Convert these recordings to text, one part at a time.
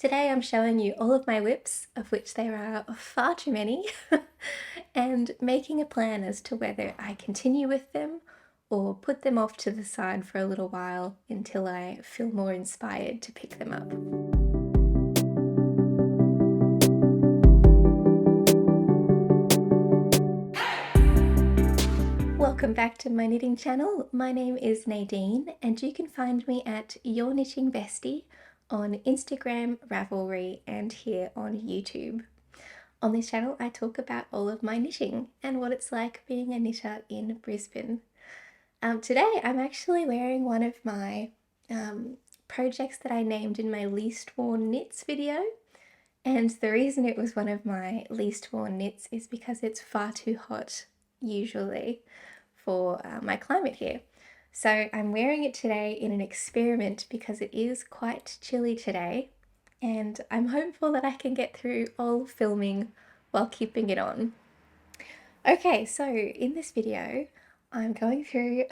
Today I'm showing you all of my WIPs, of which there are far too many, and making a plan as to whether I continue with them or put them off to the side for a little while until I feel more inspired to pick them up. Welcome back to my knitting channel. My name is Nadine and you can find me at yourknittingbestie on Instagram, Ravelry and here on YouTube. On this channel I talk about all of my knitting and what it's like being a knitter in Brisbane. Today I'm actually wearing one of my projects that I named in my least worn knits video, and the reason it was one of my least worn knits is because it's far too hot usually for my climate here. So I'm wearing it today in an experiment because it is quite chilly today and I'm hopeful that I can get through all filming while keeping it on. Okay, so in this video I'm going through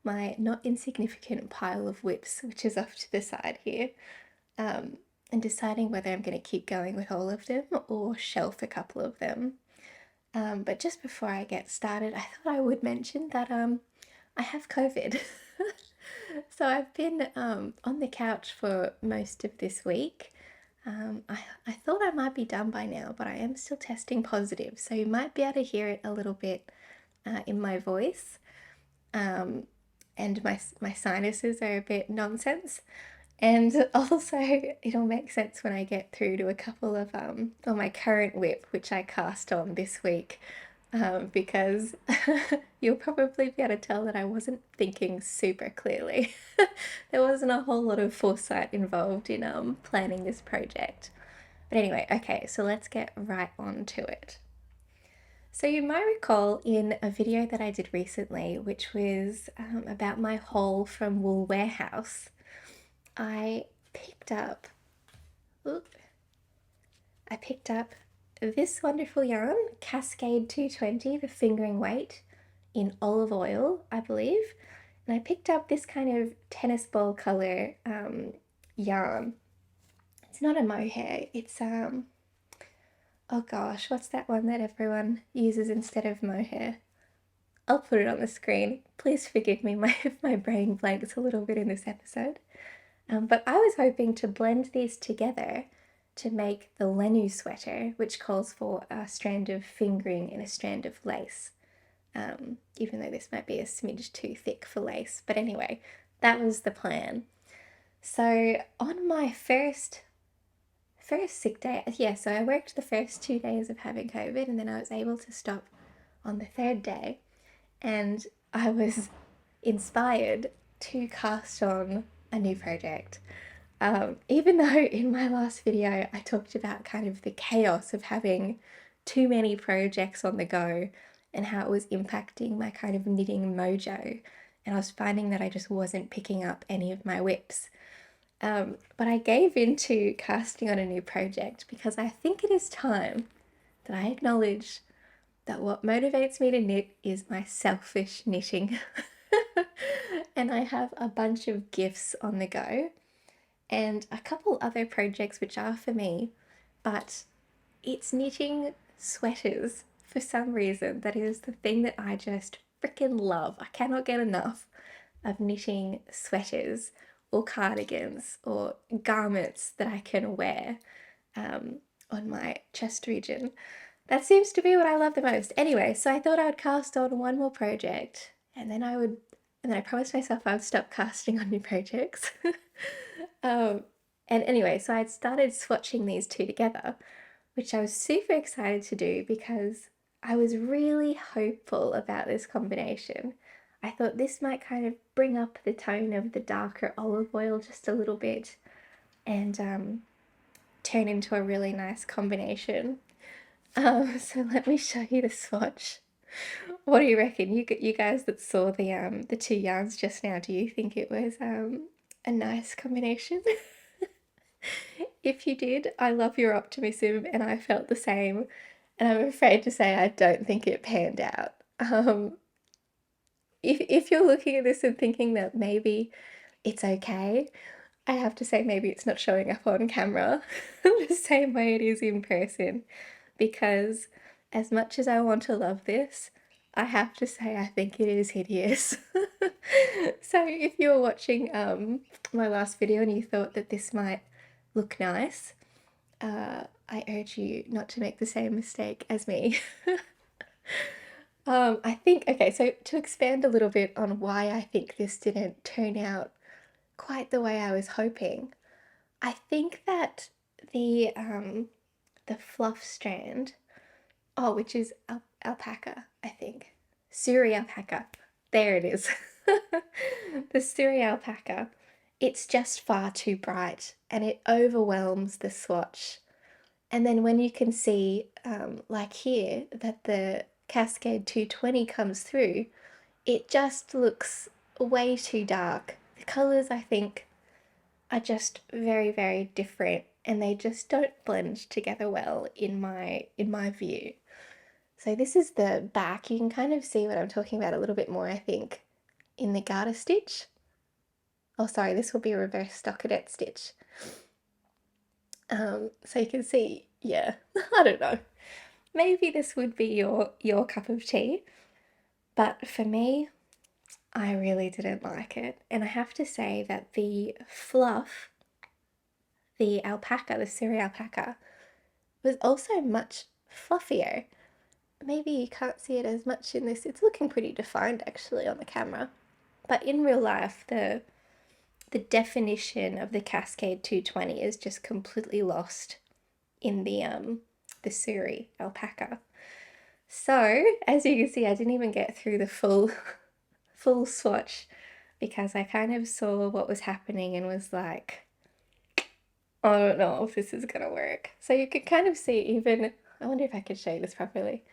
my not insignificant pile of WIPs, which is off to the side here, and deciding whether I'm going to keep going with all of them or shelf a couple of them. But just before I get started, I thought I would mention that I have COVID. So I've been on the couch for most of this week. I thought I might be done by now, but I am still testing positive, so you might be able to hear it a little bit in my voice. And my sinuses are a bit nonsense. And also it'll make sense when I get through to a couple of my current WIP, which I cast on this week, because you'll probably be able to tell that I wasn't thinking super clearly. There wasn't a whole lot of foresight involved in planning this project. But anyway, okay, so let's get right on to it. So you might recall in a video that I did recently, which was about my haul from Wool Warehouse, I picked up this wonderful yarn, Cascade 220, the fingering weight, in olive oil, I believe. And I picked up this kind of tennis ball colour yarn. It's not a mohair, it's oh gosh, what's that one that everyone uses instead of mohair? I'll put it on the screen. Please forgive me if my brain blanks a little bit in this episode. But I was hoping to blend these together to make the Lenu sweater, which calls for a strand of fingering and a strand of lace, even though this might be a smidge too thick for lace. But anyway, that was the plan. So on my first sick day, so I worked the first 2 days of having COVID and then I was able to stop on the third day, and I was inspired to cast on a new project. Even though in my last video I talked about kind of the chaos of having too many projects on the go and how it was impacting my kind of knitting mojo, and I was finding that I just wasn't picking up any of my WIPs. But I gave into casting on a new project because I think it is time that I acknowledge that what motivates me to knit is my selfish knitting. And I have a bunch of gifts on the go and a couple other projects which are for me, but it's knitting sweaters for some reason. That is the thing that I just freaking love. I cannot get enough of knitting sweaters or cardigans or garments that I can wear on my chest region. That seems to be what I love the most. Anyway, so I thought I would cast on one more project and then I promised myself I would stop casting on new projects. And anyway, so I'd started swatching these two together, which I was super excited to do because I was really hopeful about this combination. I thought this might kind of bring up the tone of the darker olive oil just a little bit and turn into a really nice combination. So let me show you the swatch. What do you reckon? You guys that saw the two yarns just now, do you think it was a nice combination? If you did, I love your optimism and I felt the same, and I'm afraid to say I don't think it panned out. If you're looking at this and thinking that maybe it's okay, I have to say maybe it's not showing up on camera the same way it is in person, because as much as I want to love this, I have to say I think it is hideous. So if you were watching my last video and you thought that this might look nice, I urge you not to make the same mistake as me. I think, okay, so to expand a little bit on why I think this didn't turn out quite the way I was hoping, I think that the fluff strand, oh, which is alpaca, I think. Suri alpaca. There it is. The Suri alpaca. It's just far too bright and it overwhelms the swatch. And then when you can see, like here, that the Cascade 220 comes through, it just looks way too dark. The colours, I think, are just very, very different and they just don't blend together well in my view. So this is the back. You can kind of see what I'm talking about a little bit more, I think, in the garter stitch. Oh, sorry, this will be a reverse stockinette stitch. So you can see, yeah, I don't know. Maybe this would be your cup of tea, but for me, I really didn't like it. And I have to say that the fluff, the alpaca, the Suri alpaca, was also much fluffier. Maybe you can't see it as much in this. It's looking pretty defined actually on the camera. But in real life, the definition of the Cascade 220 is just completely lost in the Suri alpaca. So, as you can see, I didn't even get through the full swatch because I kind of saw what was happening and was like, I don't know if this is gonna work. So you can kind of see even, I wonder if I could show you this properly,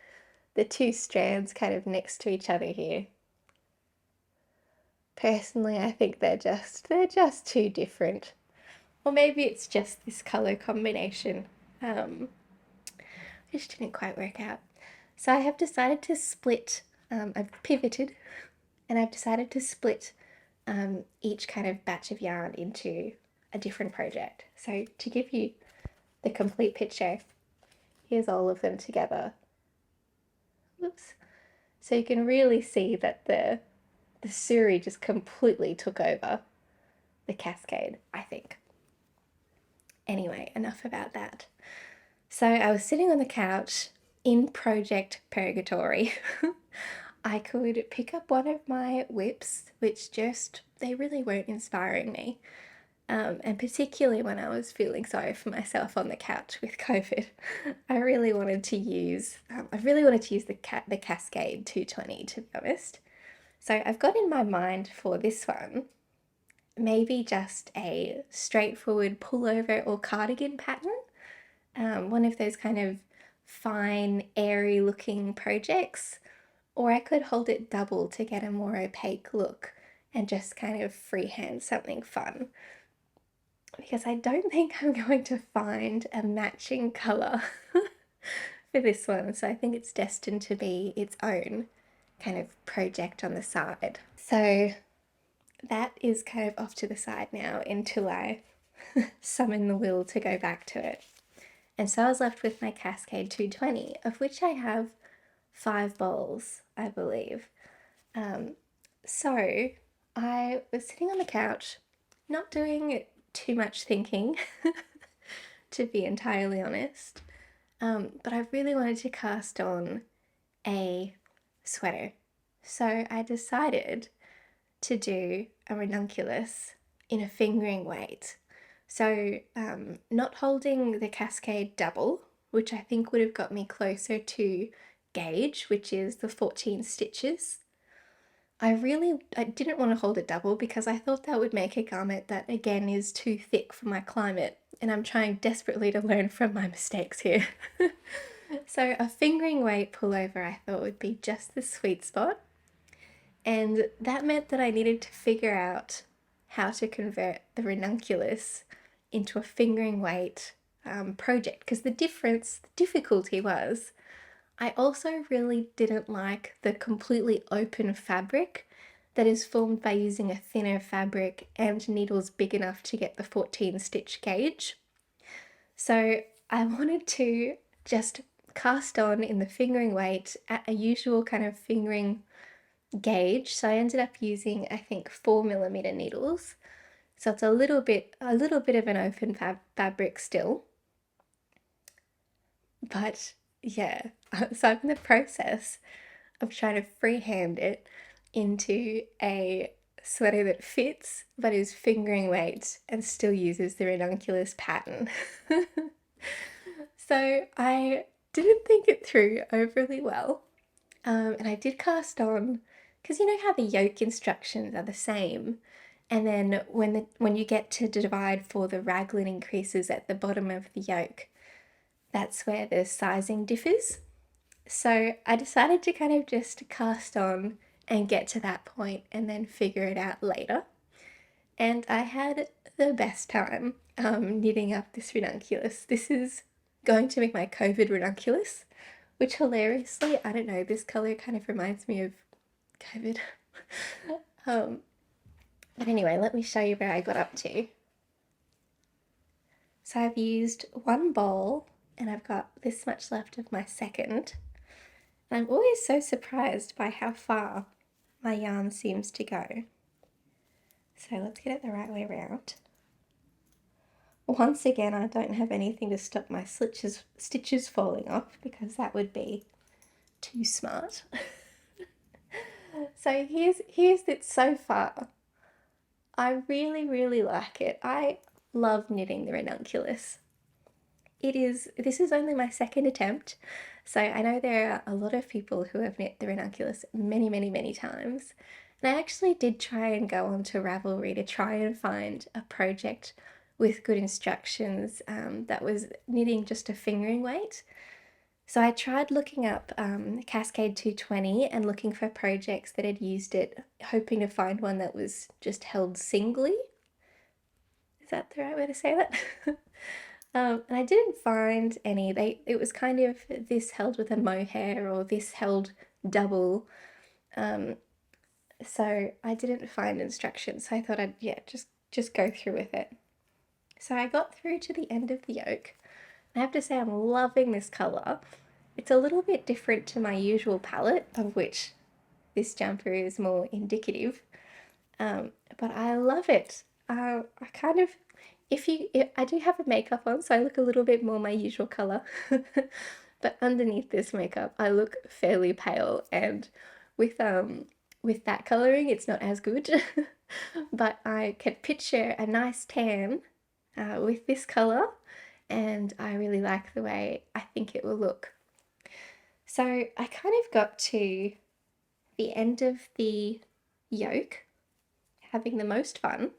the two strands kind of next to each other here. Personally, I think they're just too different. Or maybe it's just this colour combination, which didn't quite work out. So I have decided to split, I've pivoted, and I've decided to split each kind of batch of yarn into a different project. So to give you the complete picture, here's all of them together. Whoops. So you can really see that the Suri just completely took over the Cascade, I think. Anyway, enough about that. So I was sitting on the couch in Project Purgatory. I could pick up one of my WIPs, which just, they really weren't inspiring me. And particularly when I was feeling sorry for myself on the couch with COVID, I really wanted to use, the Cascade 220, to be honest. So I've got in my mind for this one, maybe just a straightforward pullover or cardigan pattern. One of those kind of fine, airy looking projects. Or I could hold it double to get a more opaque look and just kind of freehand something fun. Because I don't think I'm going to find a matching colour for this one. So I think it's destined to be its own kind of project on the side. So that is kind of off to the side now until I summon the will to go back to it. And so I was left with my Cascade 220, of which I have 5 bowls, I believe. So I was sitting on the couch, not doing too much thinking, to be entirely honest, but I really wanted to cast on a sweater. So I decided to do a ranunculus in a fingering weight. So not holding the Cascade double, which I think would have got me closer to gauge, which is the 14 stitches. I didn't want to hold it double because I thought that would make a garment that again is too thick for my climate, and I'm trying desperately to learn from my mistakes here. So a fingering weight pullover I thought would be just the sweet spot, and that meant that I needed to figure out how to convert the ranunculus into a fingering weight project, because the difficulty was I also really didn't like the completely open fabric that is formed by using a thinner fabric and needles big enough to get the 14 stitch gauge. So I wanted to just cast on in the fingering weight at a usual kind of fingering gauge. So I ended up using, I think, 4mm needles. So it's a little bit of an open fabric still. But yeah, so I'm in the process of trying to freehand it into a sweater that fits but is fingering weight and still uses the Ranunculus pattern. So I didn't think it through overly well, and I did cast on, because you know how the yoke instructions are the same, and then when you get to divide for the raglan increases at the bottom of the yoke, that's where the sizing differs. So I decided to kind of just cast on and get to that point and then figure it out later. And I had the best time knitting up this ranunculus. This is going to make my COVID ranunculus, which hilariously, I don't know, this colour kind of reminds me of COVID. But anyway, let me show you where I got up to. So I've used one bowl and I've got this much left of my second. And I'm always so surprised by how far my yarn seems to go. So let's get it the right way around. Once again, I don't have anything to stop my stitches falling off, because that would be too smart. So here's it so far. I really like it. I love knitting the ranunculus. This is only my second attempt, so I know there are a lot of people who have knit the ranunculus many times. And I actually did try and go on to Ravelry to try and find a project with good instructions that was knitting just a fingering weight. So I tried looking up Cascade 220 and looking for projects that had used it, hoping to find one that was just held singly. Is that the right way to say that? And I didn't find any. It was kind of this held with a mohair or this held double. So I didn't find instructions. So I thought I'd just go through with it. So I got through to the end of the yoke. I have to say I'm loving this colour. It's a little bit different to my usual palette, of which this jumper is more indicative. But I love it. I kind of, I do have a makeup on, so I look a little bit more my usual colour. But underneath this makeup, I look fairly pale, and with that colouring, it's not as good. But I can picture a nice tan with this colour, and I really like the way I think it will look. So I kind of got to the end of the yoke, having the most fun,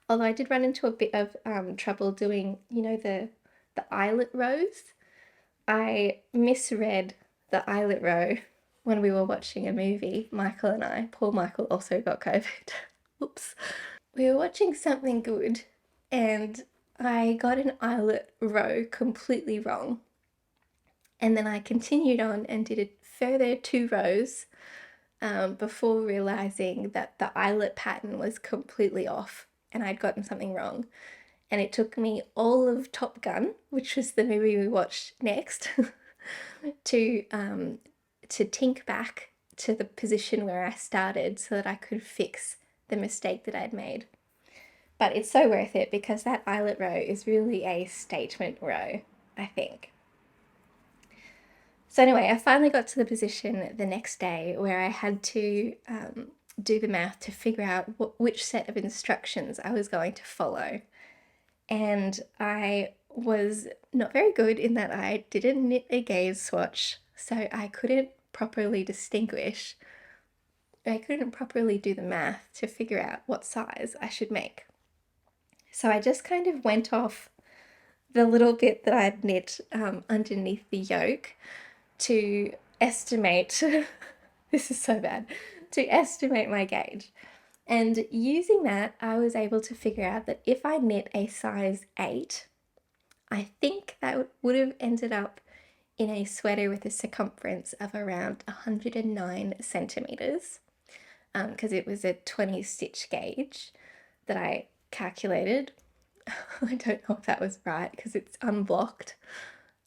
although I did run into a bit of trouble doing, you know, the eyelet rows. I misread the eyelet row when we were watching a movie, Michael and I. Poor Michael also got COVID. Oops. We were watching Something Good, and I got an eyelet row completely wrong. And then I continued on and did a further 2 rows before realizing that the eyelet pattern was completely off and I'd gotten something wrong. And it took me all of Top Gun, which was the movie we watched next, to tink back to the position where I started so that I could fix the mistake that I'd made. But it's so worth it, because that eyelet row is really a statement row, I think. So anyway, I finally got to the position the next day where I had to do the math to figure out which set of instructions I was going to follow. And I was not very good in that I didn't knit a gaze swatch, so I couldn't properly distinguish. I couldn't properly do the math to figure out what size I should make. So I just kind of went off the little bit that I'd knit underneath the yoke to estimate, this is so bad, to estimate my gauge. And using that, I was able to figure out that if I knit a size 8, I think that would have ended up in a sweater with a circumference of around 109 centimeters. because it was a 20 stitch gauge that I calculated. I don't know if that was right because it's unblocked.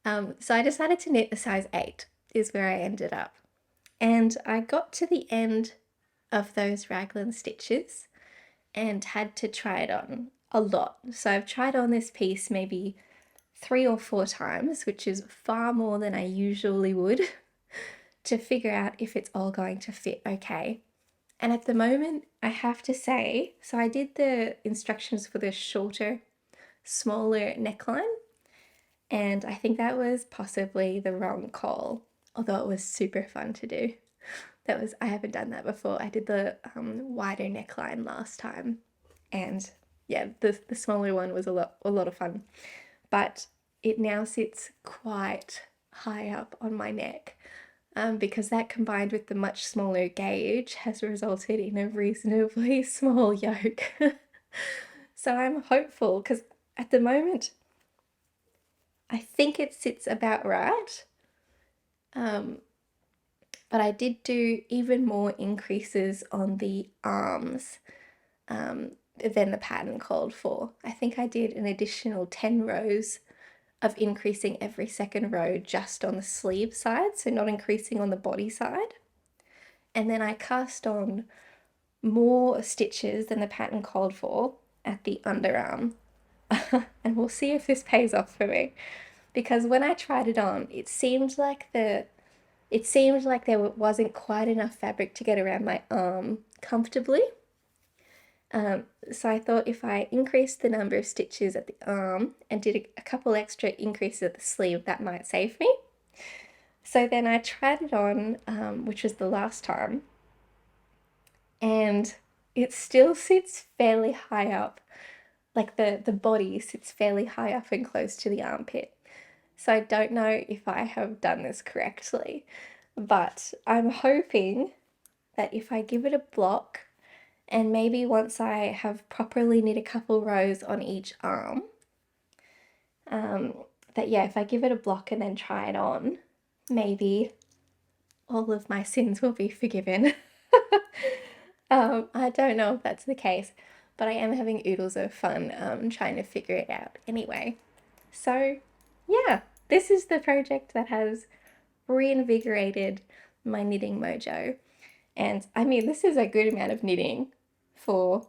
So I decided to knit a size 8 is where I ended up. And I got to the end of those raglan stitches and had to try it on a lot. So I've tried on this piece maybe 3 or 4 times, which is far more than I usually would, to figure out if it's all going to fit okay. And at the moment, I have to say, so I did the instructions for the shorter, smaller neckline, and I think that was possibly the wrong call, although it was super fun to do. I haven't done that before. I did the wider neckline last time, and yeah, the smaller one was a lot of fun. But it now sits quite high up on my neck, because that combined with the much smaller gauge has resulted in a reasonably small yoke. So I'm hopeful, because at the moment I think it sits about right. But I did do even more increases on the arms than the pattern called for. I think I did an additional 10 rows of increasing every second row just on the sleeve side, so not increasing on the body side. And then I cast on more stitches than the pattern called for at the underarm. And we'll see if this pays off for me, because when I tried it on, it seemed like there wasn't quite enough fabric to get around my arm comfortably. So I thought if I increased the number of stitches at the arm and did a couple extra increases at the sleeve, that might save me. So then I tried it on, which was the last time, and it still sits fairly high up. Like the body sits fairly high up and close to the armpit. So I don't know if I have done this correctly, but I'm hoping that if I give it a block, and maybe once I have properly knit a couple rows on each arm, that yeah, if I give it a block and then try it on, maybe all of my sins will be forgiven. I don't know if that's the case, but I am having oodles of fun trying to figure it out anyway. So yeah, this is the project that has reinvigorated my knitting mojo. And I mean, this is a good amount of knitting for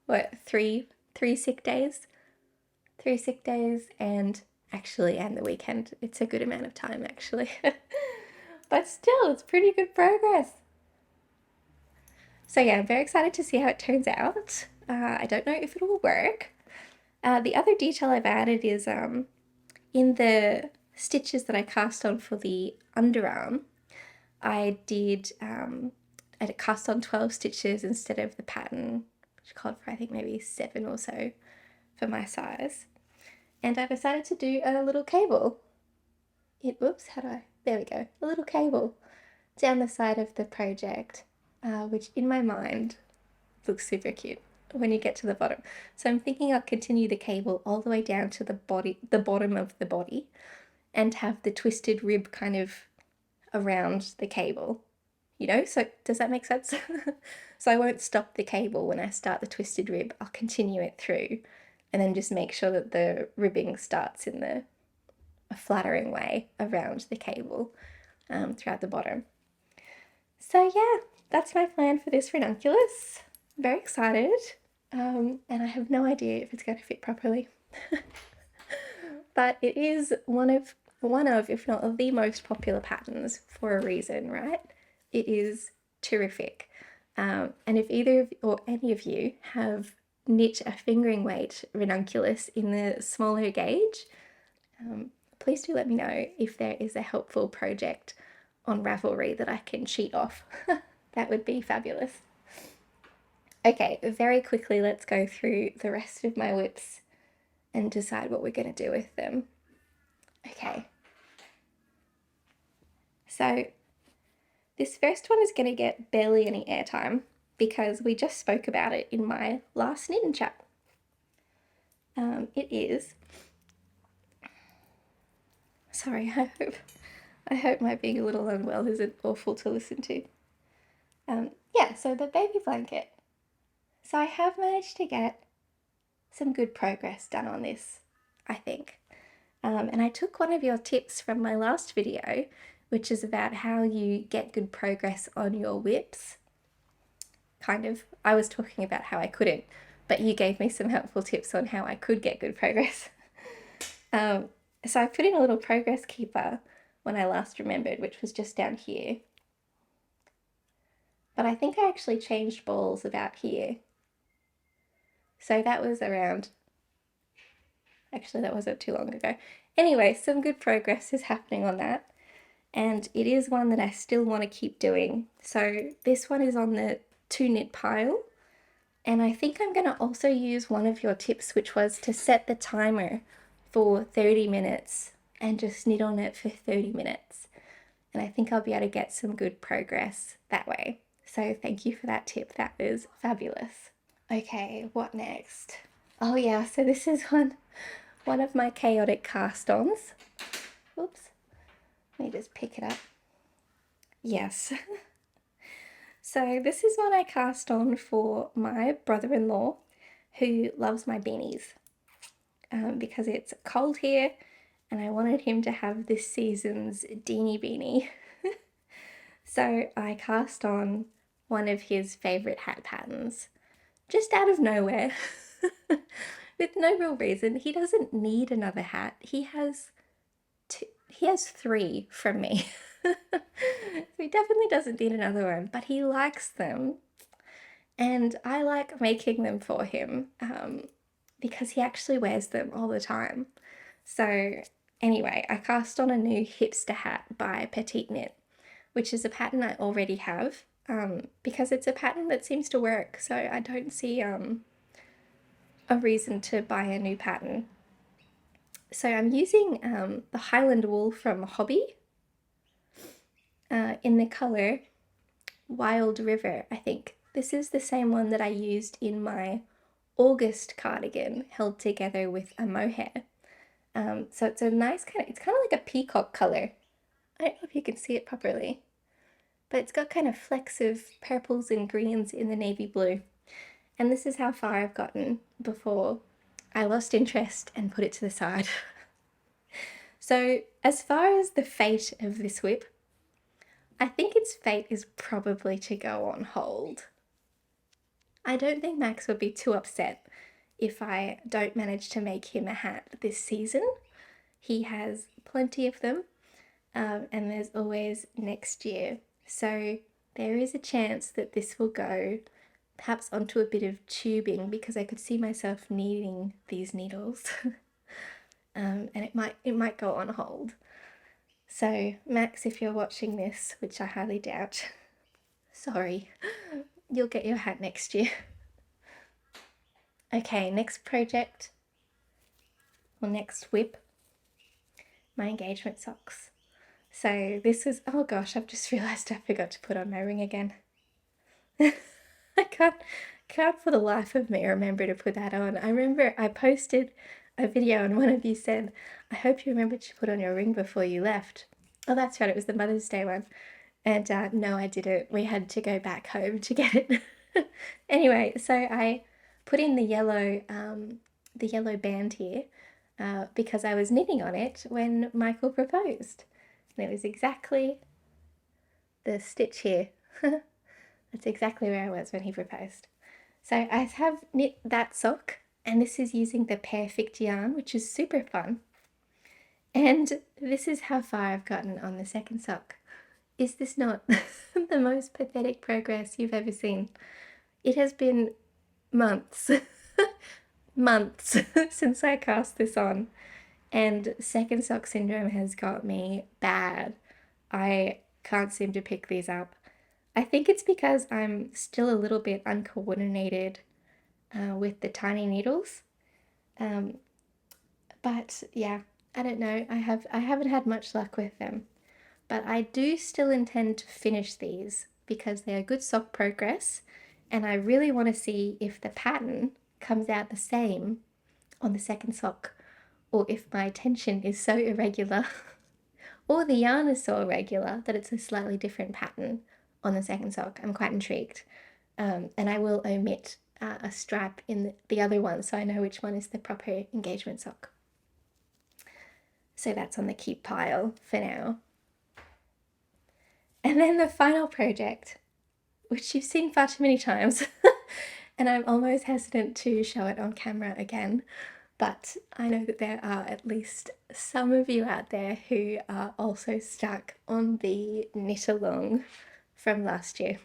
what, three sick days? 3 sick days and the weekend. It's a good amount of time actually. But still, it's pretty good progress. So yeah, I'm very excited to see how it turns out. I don't know if it will work. The other detail I've added is in the stitches that I cast on for the underarm, I cast on 12 stitches instead of the pattern, which called for I think maybe 7 or so for my size. And I decided to do a little cable. There we go. A little cable down the side of the project, which in my mind looks super cute when you get to the bottom. So I'm thinking I'll continue the cable all the way down to the bottom of the body, and have the twisted rib kind of around the cable, so does that make sense? So I won't stop the cable when I start the twisted rib. I'll continue it through and then just make sure that the ribbing starts in a flattering way around the cable throughout the bottom. So yeah, that's my plan for this ranunculus. I'm very excited, and I have no idea if it's going to fit properly. But it is one of, if not the most popular patterns for a reason, right? It is terrific. And if either of or any of you have knit a fingering weight ranunculus in the smaller gauge, please do let me know if there is a helpful project on Ravelry that I can cheat off. That would be fabulous. Okay, very quickly let's go through the rest of my WIPs and decide what we're going to do with them. Okay. So this first one is going to get barely any airtime because we just spoke about it in my last knitting chat. It is... Sorry, I hope my being a little unwell isn't awful to listen to. Yeah, yeah, so the baby blanket. So I have managed to get some good progress done on this, I think. And I took one of your tips from my last video, which is about how you get good progress on your WIPs. Kind of, I was talking about how I couldn't, but you gave me some helpful tips on how I could get good progress. So I put in a little progress keeper when I last remembered, which was just down here. But I think I actually changed balls about here. So that was around, actually that wasn't too long ago. Anyway, some good progress is happening on that. And it is one that I still want to keep doing. So this one is on the 2 knit pile. And I think I'm going to also use one of your tips, which was to set the timer for 30 minutes and just knit on it for 30 minutes. And I think I'll be able to get some good progress that way. So thank you for that tip. That was fabulous. Okay, what next? Oh yeah, so this is one of my chaotic cast-ons. Oops. Let me just pick it up. Yes. So this is one I cast on for my brother-in-law who loves my beanies because it's cold here and I wanted him to have this season's Deanie beanie. So I cast on one of his favourite hat patterns just out of nowhere with no real reason. He doesn't need another hat. He has 3 from me. So he definitely doesn't need another one, but he likes them and I like making them for him because he actually wears them all the time. So anyway, I cast on a new hipster hat by Petite, which is a pattern I already have because it's a pattern that seems to work, so I don't see a reason to buy a new pattern. So I'm using the Highland wool from Hobby in the colour Wild River, I think. This is the same one that I used in my August cardigan held together with a mohair. So it's a nice it's kind of like a peacock colour. I don't know if you can see it properly, but it's got kind of flecks of purples and greens in the navy blue. And this is how far I've gotten before I lost interest and put it to the side. So as far as the fate of this WIP, I think its fate is probably to go on hold. I don't think Max would be too upset if I don't manage to make him a hat this season. He has plenty of them, and there's always next year. So there is a chance that this will go perhaps onto a bit of tubing because I could see myself needing these needles. And it might go on hold. So Max, if you're watching this, which I highly doubt, sorry, you'll get your hat next year. Okay, next project, or next WIP, my engagement socks. So this is, oh gosh, I've just realised I forgot to put on my ring again. I can't for the life of me remember to put that on. I remember I posted a video and one of you said, I hope you remembered to put on your ring before you left. Oh, that's right, it was the Mother's Day one. And no, I didn't. We had to go back home to get it. Anyway, so I put in the yellow band here because I was knitting on it when Michael proposed. And it was exactly the stitch here. That's exactly where I was when he proposed. So I have knit that sock, and this is using the Perfect yarn, which is super fun. And this is how far I've gotten on the second sock. Is this not the most pathetic progress you've ever seen? It has been months, months since I cast this on, and second sock syndrome has got me bad. I can't seem to pick these up. I think it's because I'm still a little bit uncoordinated with the tiny needles. But yeah, I don't know. I haven't had much luck with them. But I do still intend to finish these because they are good sock progress, and I really want to see if the pattern comes out the same on the second sock, or if my tension is so irregular or the yarn is so irregular that it's a slightly different pattern on the second sock. I'm quite intrigued. And I will omit a stripe in the other one so I know which one is the proper engagement sock. So that's on the keep pile for now. And then the final project, which you've seen far too many times, and I'm almost hesitant to show it on camera again, but I know that there are at least some of you out there who are also stuck on the knit along from last year.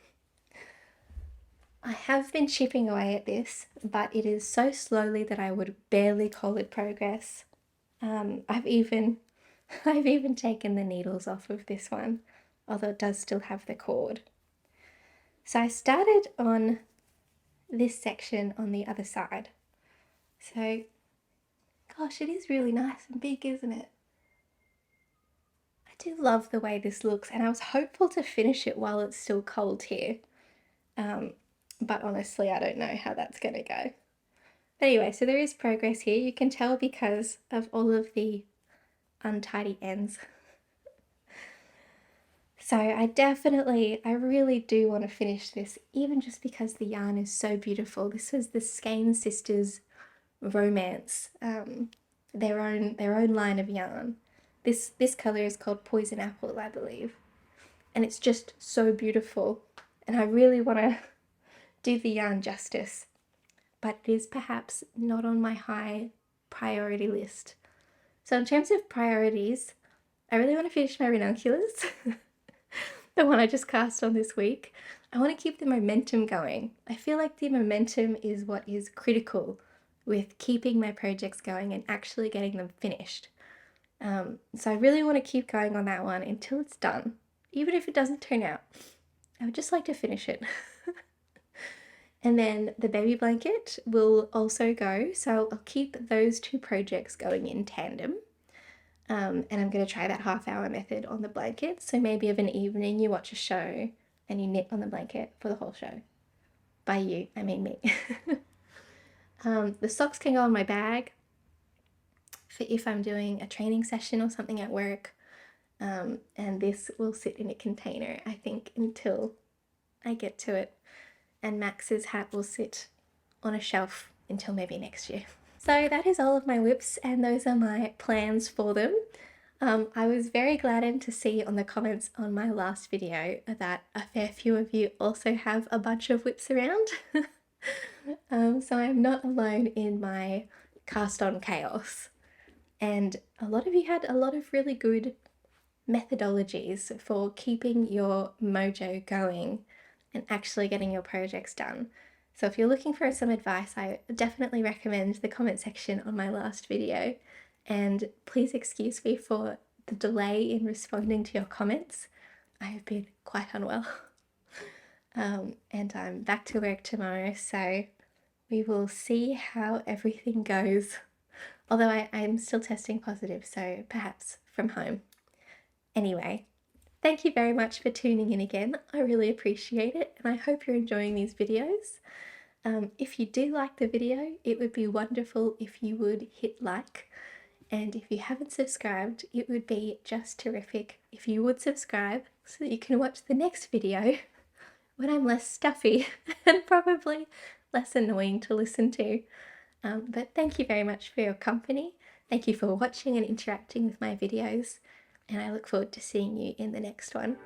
I have been chipping away at this, but it is so slowly that I would barely call it progress. I've even taken the needles off of this one, although it does still have the cord. So I started on this section on the other side. So, gosh, it is really nice and big, isn't it? I do love the way this looks, and I was hopeful to finish it while it's still cold here. But honestly, I don't know how that's going to go. But anyway, so there is progress here. You can tell because of all of the untidy ends. So I really do want to finish this, even just because the yarn is so beautiful. This was the Skein Sisters Romance, their own line of yarn. This colour is called Poison Apple, I believe. And it's just so beautiful. And I really want to do the yarn justice. But it is perhaps not on my high priority list. So in terms of priorities, I really want to finish my Ranunculus, the one I just cast on this week. I want to keep the momentum going. I feel like the momentum is what is critical with keeping my projects going and actually getting them finished. So I really want to keep going on that one until it's done, even if it doesn't turn out. I would just like to finish it. And then the baby blanket will also go, so I'll keep those two projects going in tandem. And I'm going to try that half-hour method on the blanket. So maybe of an evening you watch a show and you knit on the blanket for the whole show. By you, I mean me. The socks can go in my bag for if I'm doing a training session or something at work. And this will sit in a container, I think, until I get to it. And Max's hat will sit on a shelf until maybe next year. So that is all of my WIPs, and those are my plans for them. I was very gladdened to see on the comments on my last video that a fair few of you also have a bunch of WIPs around. So I'm not alone in my cast on chaos. And a lot of you had a lot of really good methodologies for keeping your mojo going and actually getting your projects done. So if you're looking for some advice, I definitely recommend the comment section on my last video. And please excuse me for the delay in responding to your comments. I have been quite unwell. And I'm back to work tomorrow, so we will see how everything goes. Although I'm still testing positive, so perhaps from home. Anyway, thank you very much for tuning in again. I really appreciate it, and I hope you're enjoying these videos. If you do like the video, it would be wonderful if you would hit like. And if you haven't subscribed, it would be just terrific if you would subscribe so that you can watch the next video when I'm less stuffy and probably less annoying to listen to. But thank you very much for your company. Thank you for watching and interacting with my videos, and I look forward to seeing you in the next one.